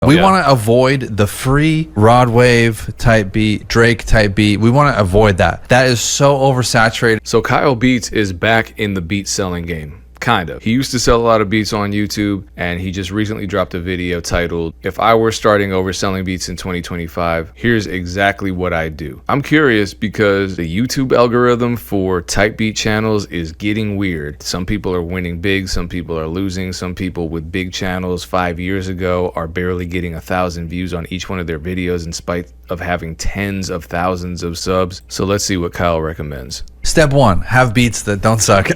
We want to avoid the free Rod Wave type beat, Drake type beat. We want to avoid that. That is so oversaturated. So Kyle Beats is back in the beat selling game. Kind of. He used to sell a lot of beats on YouTube, and he just recently dropped a video titled, "If I Were Starting Overselling Beats in 2025, Here's Exactly What I'd Do." I'm curious because the YouTube algorithm for type beat channels is getting weird. Some people are winning big, some people are losing. Some people with big channels 5 years ago are barely getting 1,000 views on each one of their videos in spite of having tens of thousands of subs. So let's see what Kyle recommends. Step 1, have beats that don't suck.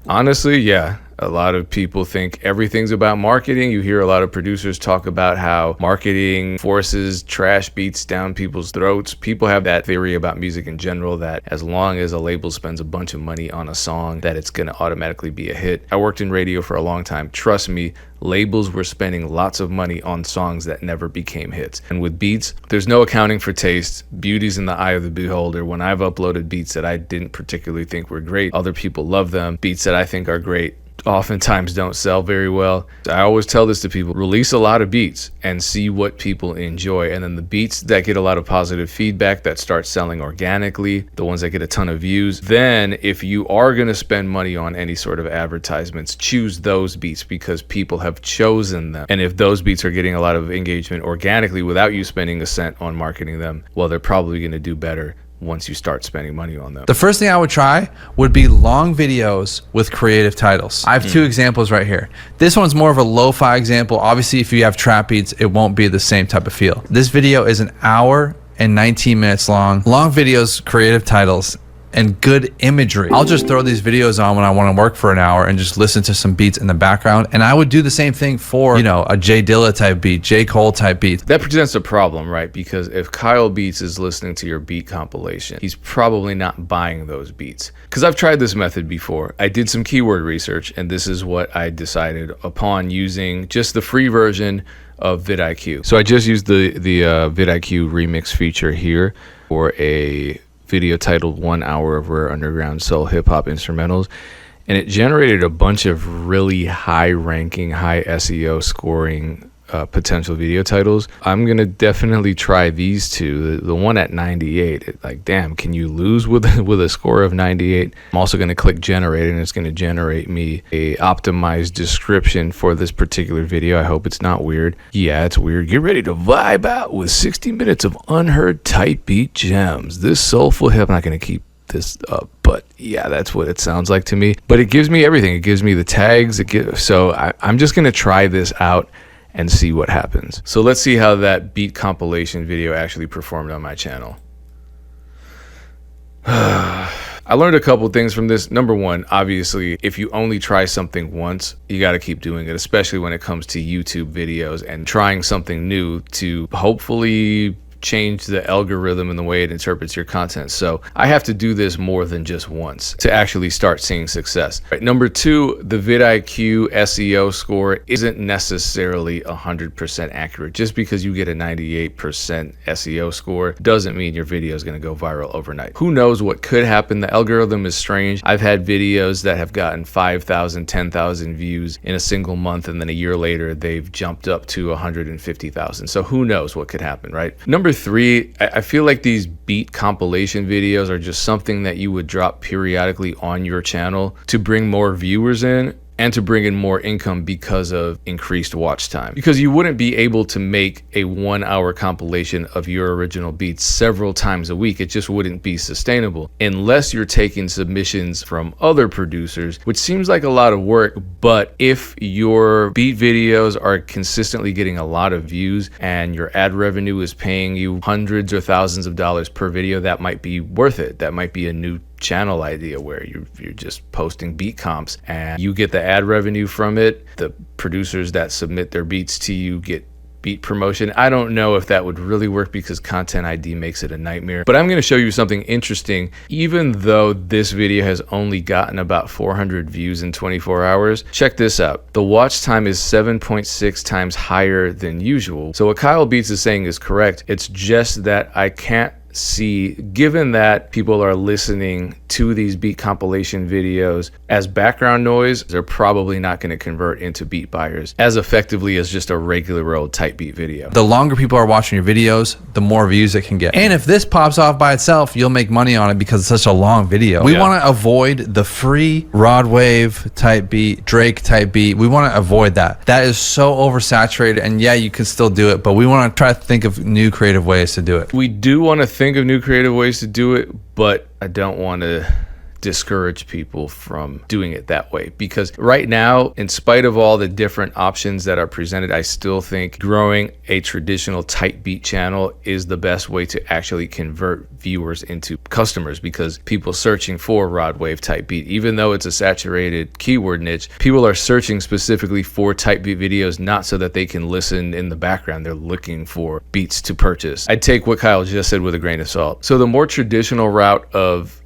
Honestly, yeah. A lot of people think everything's about marketing. You hear a lot of producers talk about how marketing forces trash beats down people's throats. People have that theory about music in general, that as long as a label spends a bunch of money on a song, that it's going to automatically be a hit. I worked in radio for a long time. Trust me, labels were spending lots of money on songs that never became hits. And with beats, there's no accounting for taste. Beauty's in the eye of the beholder. When I've uploaded beats that I didn't particularly think were great, other people love them. Beats that I think are great oftentimes don't sell very well. I always tell this to people: release a lot of beats and see what people enjoy, and then the beats that get a lot of positive feedback, that start selling organically, the ones that get a ton of views, then if you are going to spend money on any sort of advertisements, choose those beats because people have chosen them. And if those beats are getting a lot of engagement organically without you spending a cent on marketing them, well, they're probably going to do better once you start spending money on them. The first thing I would try would be long videos with creative titles. I have two examples right here. This one's more of a lo-fi example. Obviously, if you have trap beats, it won't be the same type of feel. This video is an hour and 19 minutes long. Long videos, creative titles, and good imagery. I'll just throw these videos on when I want to work for an hour and just listen to some beats in the background. And I would do the same thing for, you know, a J Dilla type beat, J Cole type beat. That presents a problem, right? Because if Kyle Beats is listening to your beat compilation, he's probably not buying those beats. Because I've tried this method before. I did some keyword research, and this is what I decided upon using just the free version of vidIQ. So I just used the vidIQ remix feature here for a video titled 1 Hour of Rare Underground Soul Hip Hop Instrumentals, and it generated a bunch of really high ranking, high SEO scoring potential video titles. I'm gonna definitely try these two. The one at 98, like, damn, can you lose with a score of 98? I'm also gonna click generate, and it's gonna generate me a optimized description for this particular video. I hope it's not weird. Yeah, it's weird. Get ready to vibe out with 60 minutes of unheard type beat gems. This soulful hip. I'm not gonna keep this up, but yeah, that's what it sounds like to me. But it gives me everything. It gives me the tags. So I'm just gonna try this out and see what happens. So let's see how that beat compilation video actually performed on my channel. I learned a couple things from this. Number one, obviously, if you only try something once, you got to keep doing it, especially when it comes to YouTube videos and trying something new to hopefully change the algorithm and the way it interprets your content. So I have to do this more than just once to actually start seeing success. Right. Number two, the vidIQ SEO score isn't necessarily 100% accurate. Just because you get a 98% SEO score doesn't mean your video is going to go viral overnight. Who knows what could happen? The algorithm is strange. I've had videos that have gotten 5,000, 10,000 views in a single month, and then a year later they've jumped up to 150,000. So who knows what could happen, right? Number three, I feel like these beat compilation videos are just something that you would drop periodically on your channel to bring more viewers in and to bring in more income because of increased watch time. Because you wouldn't be able to make a 1 hour compilation of your original beats several times a week. It just wouldn't be sustainable unless you're taking submissions from other producers, which seems like a lot of work. But if your beat videos are consistently getting a lot of views and your ad revenue is paying you hundreds or thousands of dollars per video, that might be worth it. That might be a new channel idea where you're just posting beat comps and you get the ad revenue from it. The producers that submit their beats to you get beat promotion. I don't know if that would really work because Content ID makes it a nightmare. But I'm going to show you something interesting. Even though this video has only gotten about 400 views in 24 hours, check this out. The watch time is 7.6 times higher than usual. So what Kyle Beats is saying is correct. It's just that I can't see, given that people are listening to these beat compilation videos as background noise, they're probably not going to convert into beat buyers as effectively as just a regular old type beat video. The longer people are watching your videos, the more views it can get. And if this pops off by itself, you'll make money on it because it's such a long video. We want to avoid the free rod wave type beat, Drake type beat. We want to avoid that. That is so oversaturated, and yeah, you can still do it, but we want to try to think of new creative ways to do it. We do want to think of new creative ways to do it, but I don't want to discourage people from doing it that way, because right now, in spite of all the different options that are presented, I still think growing a traditional type beat channel is the best way to actually convert viewers into customers, because people searching for rod wave type beat, even though it's a saturated keyword niche, people are searching specifically for type beat videos, not so that they can listen in the background. They're looking for beats to purchase. I'd take what Kyle just said with a grain of salt. So the more traditional route of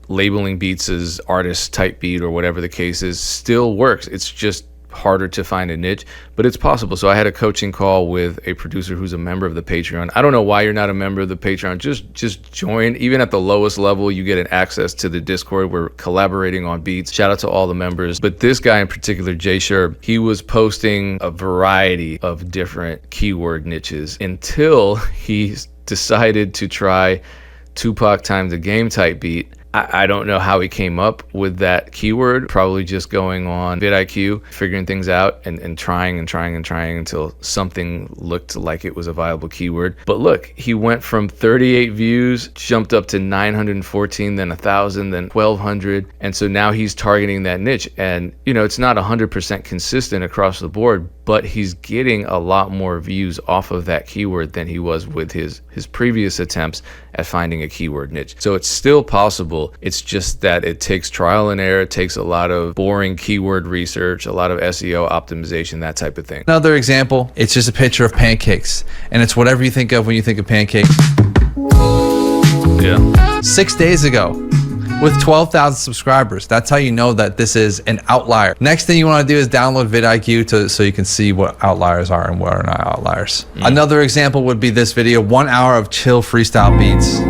labeling beats as artist type beat or whatever the case is still works. It's just harder to find a niche, but it's possible. So I had a coaching call with a producer who's a member of the Patreon. I don't know why you're not a member of the Patreon. Just join. Even at the lowest level, you get an access to the Discord. We're collaborating on beats. Shout out to all the members. But this guy in particular, Jay Sherb, he was posting a variety of different keyword niches until he decided to try Tupac times the game type beat. I don't know how he came up with that keyword, probably just going on vidIQ, figuring things out and trying until something looked like it was a viable keyword. But look, he went from 38 views, jumped up to 914, then 1,000, then 1,200. And so now he's targeting that niche. And, you know, it's not 100% consistent across the board, but he's getting a lot more views off of that keyword than he was with his previous attempts at finding a keyword niche. So it's still possible. It's just that it takes trial and error. It takes a lot of boring keyword research, a lot of SEO optimization, that type of thing. Another example, it's just a picture of pancakes, and it's whatever you think of when you think of pancakes. Yeah. 6 days ago, with 12,000 subscribers. That's how you know that this is an outlier. Next thing you want to do is download vidIQ so you can see what outliers are and what are not outliers. Another example would be this video, 1 hour of chill freestyle beats.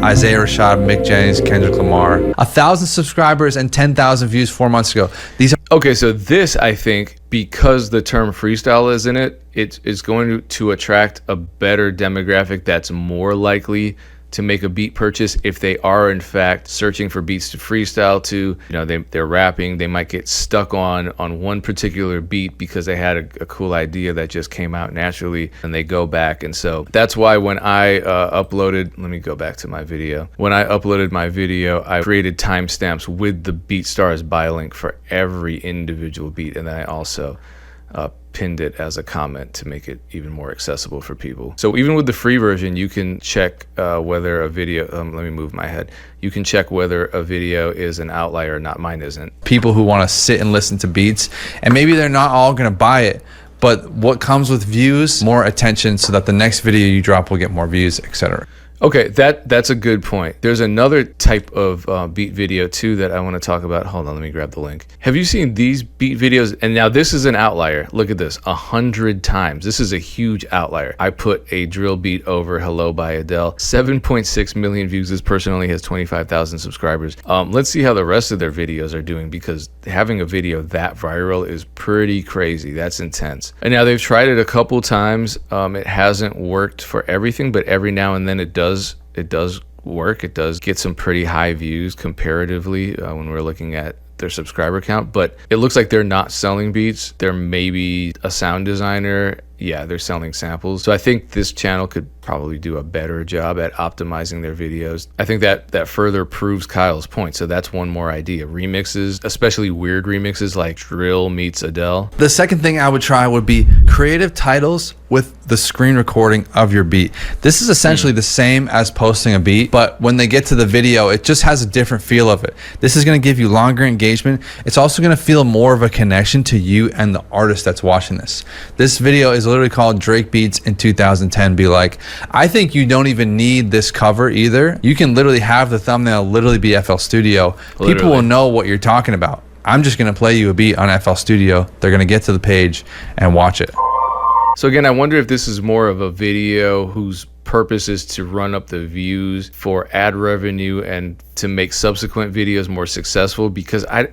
Isaiah Rashad, Mick Jennings, Kendrick Lamar. 1,000 subscribers and 10,000 views 4 months ago. These are okay, so this, I think, because the term freestyle is in it, it's going to attract a better demographic that's more likely to make a beat purchase if they are in fact searching for beats to freestyle to. You know, they're rapping, they might get stuck on one particular beat because they had a cool idea that just came out naturally, and they go back. And so that's why when I uploaded, let me go back to my video. When I uploaded my video, I created timestamps with the BeatStars buy link for every individual beat, and then I also pinned it as a comment to make it even more accessible for people. So even with the free version, you can check whether a video, let me move my head. You can check whether a video is an outlier or not. Mine isn't. people who want to sit and listen to beats, and maybe they're not all going to buy it, but what comes with views, more attention, so that the next video you drop will get more views, etc. Okay, that's a good point. There's another type of beat video too that I want to talk about. Hold on, let me grab the link. Have you seen these beat videos? And now this is an outlier. Look at this, 100 times. This is a huge outlier. I put a drill beat over Hello by Adele. 7.6 million views. This person only has 25,000 subscribers. Let's see how the rest of their videos are doing, because having a video that viral is pretty crazy. That's intense. And now they've tried it a couple times. It hasn't worked for everything, but every now and then it does work. It does get some pretty high views comparatively when we're looking at their subscriber count, but it looks like they're not selling beats. They're maybe a sound designer. Yeah, they're selling samples. So I think this channel could probably do a better job at optimizing their videos. I think that further proves Kyle's point. So that's one more idea. Remixes, especially weird remixes like Drill meets Adele. The second thing I would try would be creative titles with the screen recording of your beat. This is essentially the same as posting a beat, but when they get to the video, it just has a different feel of it. This is going to give you longer engagement. It's also going to feel more of a connection to you and the artist that's watching this. This video is literally called Drake Beats in 2010 Be Like. I think you don't even need this cover either. You can literally have the thumbnail literally be FL Studio. Literally. People will know what you're talking about. I'm just going to play you a beat on FL Studio. They're going to get to the page and watch it. So again, I wonder if this is more of a video whose purpose is to run up the views for ad revenue and to make subsequent videos more successful, because I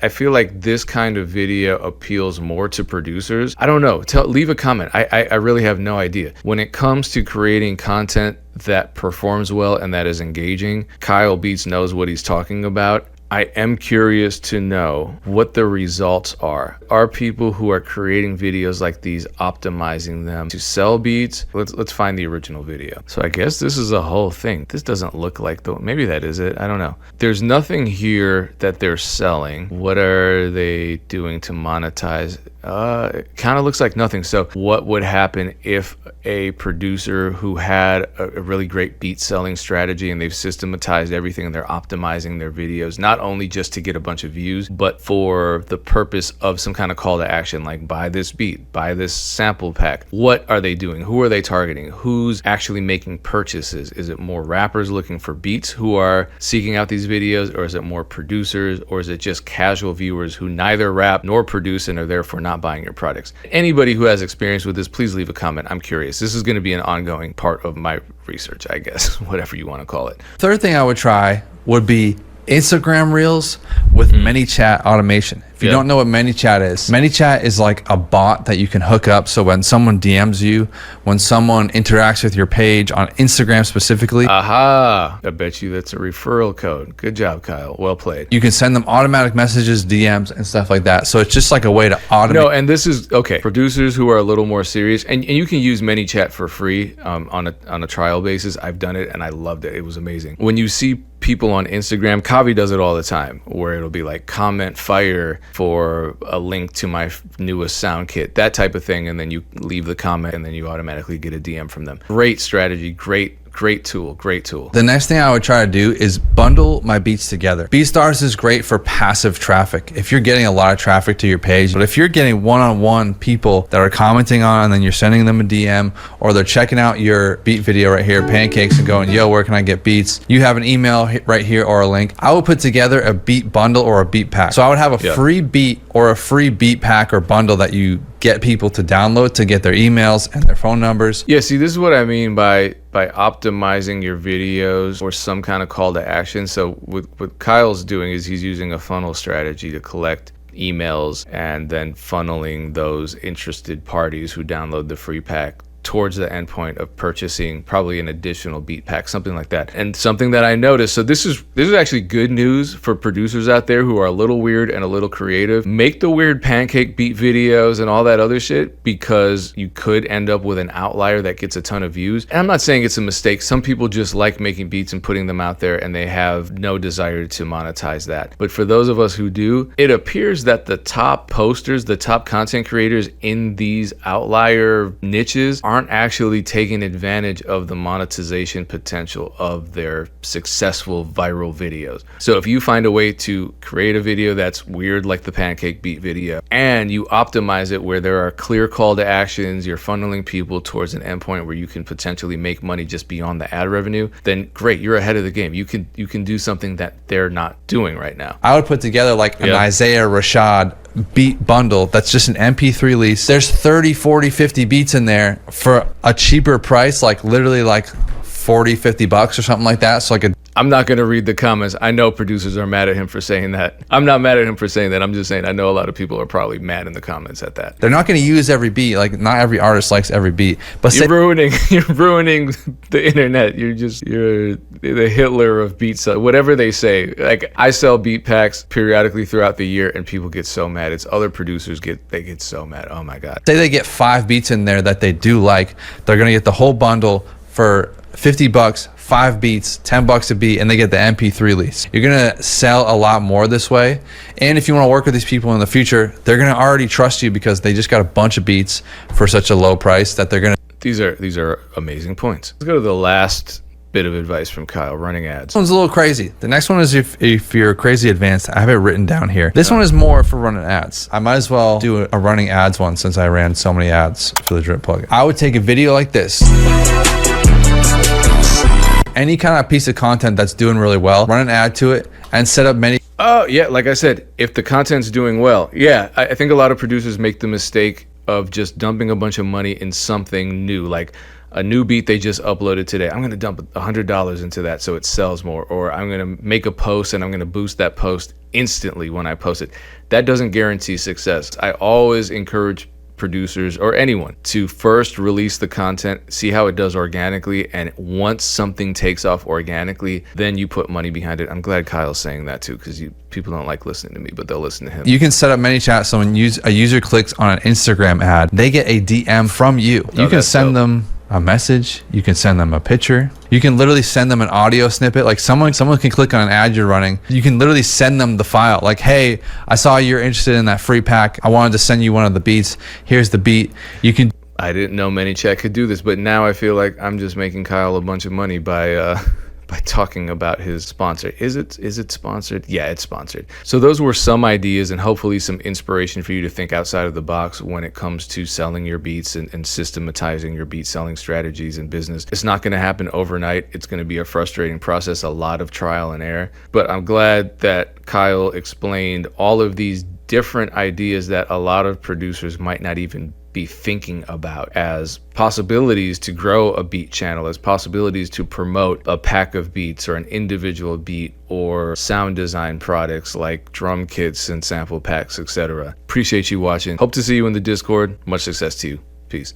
feel like this kind of video appeals more to producers. I don't know. Leave a comment. I really have no idea. When it comes to creating content that performs well and that is engaging, Kyle Beats knows what he's talking about. I am curious to know what the results are. Are people who are creating videos like these optimizing them to sell beats? Let's find the original video. So I guess this is a whole thing. This doesn't look like maybe that is it. I don't know. There's nothing here that they're selling. What are they doing to monetize? It kind of looks like nothing. So what would happen if a producer who had a really great beat selling strategy and they've systematized everything and they're optimizing their videos, not only just to get a bunch of views, but for the purpose of some kind of call to action, like buy this beat, buy this sample pack? What are they doing? Who are they targeting? Who's actually making purchases? Is it more rappers looking for beats who are seeking out these videos, or is it more producers, or is it just casual viewers who neither rap nor produce and are therefore not buying your products? Anybody who has experience with this, please leave a comment. I'm curious. This is going to be an ongoing part of my research, I guess, whatever you want to call it. Third thing I would try would be Instagram Reels with ManyChat automation. If you don't know what ManyChat is, ManyChat is like a bot that you can hook up. So when someone DMs you, when someone interacts with your page on Instagram specifically, aha, I bet you that's a referral code. Good job, Kyle. Well played. you can send them automatic messages, DMs, and stuff like that. So it's just like a way to automate. No, and this is okay. Producers who are a little more serious, and you can use ManyChat for free on a trial basis. I've done it and I loved it. It was amazing. When you see people on Instagram, Kavi does it all the time, where it'll be like comment fire for a link to my newest sound kit, that type of thing, and then you leave the comment and then you automatically get a DM from them. Great strategy, great tool. The next thing I would try to do is bundle my beats together. BeatStars is great for passive traffic. If you're getting a lot of traffic to your page, but if you're getting one-on-one people that are commenting on and then you're sending them a DM, or they're checking out your beat video right here, Pancakes, and going, yo, where can I get beats? You have an email right here or a link. I would put together a beat bundle or a beat pack. So I would have a free beat or a free beat pack or bundle that you get people to download to get their emails and their phone numbers. Yeah, see, this is what I mean by optimizing your videos or some kind of call to action. So what Kyle's doing is he's using a funnel strategy to collect emails and then funneling those interested parties who download the free pack towards the endpoint of purchasing probably an additional beat pack, something like that. And something that I noticed, so this is actually good news for producers out there who are a little weird and a little creative. Make the weird pancake beat videos and all that other shit, because you could end up with an outlier that gets a ton of views. And I'm not saying it's a mistake. Some people just like making beats and putting them out there, and they have no desire to monetize that. But for those of us who do, it appears that the top posters, the top content creators in these outlier niches aren't actually taking advantage of the monetization potential of their successful viral videos. So if you find a way to create a video that's weird, like the pancake beat video, and you optimize it where there are clear call to actions, you're funneling people towards an endpoint where you can potentially make money just beyond the ad revenue, then great, you're ahead of the game. You can do something that they're not doing right now. I would put together like an Isaiah Rashad beat bundle that's just an MP3 release. There's 30, 40, 50 beats in there for a cheaper price, like literally like 40, 50 bucks or something like that. So like I'm not going to read the comments. I know producers are mad at him for saying that. I'm not mad at him for saying that. I'm just saying I know a lot of people are probably mad in the comments at that. They're not going to use every beat. Like not every artist likes every beat. But you're ruining the internet. You're the Hitler of beats. Whatever they say. Like I sell beat packs periodically throughout the year, and people get so mad. It's other producers get so mad. Oh my god. Say they get 5 beats in there that they do like. They're going to get the whole bundle for 50 bucks, 5 beats, 10 bucks a beat, and they get the MP3 release. You're gonna sell a lot more this way. And if you want to work with these people in the future, they're gonna already trust you because they just got a bunch of beats for such a low price that they're gonna. These are amazing points. Let's go to the last bit of advice from Kyle, running ads. This one's a little crazy. The next one is if you're crazy advanced. I have it written down here. This one is more for running ads. I might as well do a running ads one since I ran so many ads for the drip plugin. I would take a video like this. Any kind of piece of content that's doing really well, run an ad to it and set up many. Oh yeah, like I said, if the content's doing well, yeah, I think a lot of producers make the mistake of just dumping a bunch of money in something new, like a new beat they just uploaded today. I'm going to dump $100 into that so it sells more, or I'm going to make a post and I'm going to boost that post instantly when I post it. That doesn't guarantee success. I always encourage producers or anyone to first release the content, see how it does organically, and once something takes off organically, then you put money behind it. I'm glad Kyle's saying that too, because people don't like listening to me, but they'll listen to him. You can set up ManyChat so when a user clicks on an Instagram ad, they get a DM from you. You can send them a message, you can send them a picture, you can literally send them an audio snippet. Like someone can click on an ad you're running, you can literally send them the file, like, hey, I saw you're interested in that free pack, I wanted to send you one of the beats, here's the beat. You can I didn't know ManyChat could do this, but now I feel like I'm just making Kyle a bunch of money by talking about his sponsor. Is it sponsored? Yeah, it's sponsored. So those were some ideas and hopefully some inspiration for you to think outside of the box when it comes to selling your beats and systematizing your beat selling strategies in business. It's not going to happen overnight. It's going to be a frustrating process, a lot of trial and error. But I'm glad that Kyle explained all of these different ideas that a lot of producers might not even be thinking about as possibilities to grow a beat channel, as possibilities to promote a pack of beats or an individual beat or sound design products like drum kits and sample packs, etc. Appreciate you watching. Hope to see you in the Discord. Much success to you. Peace.